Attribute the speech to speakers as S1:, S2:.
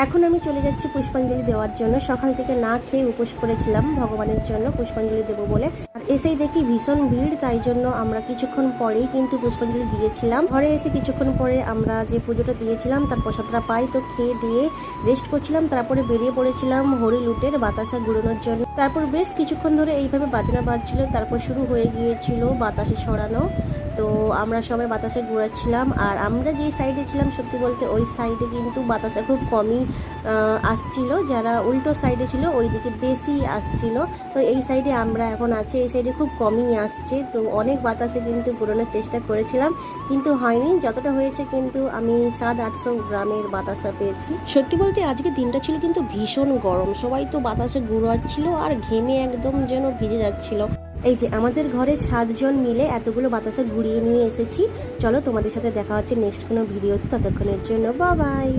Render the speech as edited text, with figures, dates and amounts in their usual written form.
S1: এখন আমি চলে যাচ্ছি পুষ্পাঞ্জলি দেওয়ার জন্য। সকাল থেকে না খেয়ে উপোস করেছিলাম ভগবানের জন্য পুষ্পাঞ্জলি দেবো বলে। আর এসেই দেখি ভীষণ ভিড়, তাই জন্য আমরা কিছুক্ষণ পরেই কিন্তু পুষ্পাঞ্জলি দিয়েছিলাম। ঘরে এসে কিছুক্ষণ পরে আমরা যে পুজোটা দিয়েছিলাম তার প্রসাদটা পাই, তো খেয়ে দিয়ে রেস্ট করছিলাম। তারপরে বেরিয়ে পড়েছিলাম হরিলুটের বাতাসা ঘুরানোর জন্য। তারপর বেশ কিছুক্ষণ ধরে এইভাবে বাজনা বাজছিল, তারপর শুরু হয়ে গিয়েছিল বাতাসে ছড়ানো। তো আমরা সবাই বাতাসে ঘুরাচ্ছিলাম। আর আমরা যে সাইডে ছিলাম সত্যি বলতে ওই সাইডে কিন্তু বাতাসা খুব কমই আসছিল, যারা উল্টো সাইডে ছিল ওই দিকে বেশি আসছিল। তো এই সাইডে আমরা এখন আছি, এই সাইডে খুব কমই আসছে। তো অনেক বাতাসে কিন্তু ঘুরানোর চেষ্টা করেছিলাম, কিন্তু হয়নি। যতটা হয়েছে কিন্তু আমি 700-800 গ্রামের বাতাসা পেয়েছি। সত্যি বলতে আজকে দিনটা ছিল কিন্তু ভীষণ গরম, সবাই তো বাতাসে ঘুরাচ্ছিল আর ঘেমে একদম যেন ভিজে যাচ্ছিল। এই যে আমাদের ঘরে 7 জন মিলে এতগুলো বাতাসা ঘুরিয়ে নিয়ে এসেছি। চলো তোমাদের সাথে দেখা হচ্ছে নেক্সট কোনো ভিডিওতে, ততক্ষণের জন্য বাই বাই।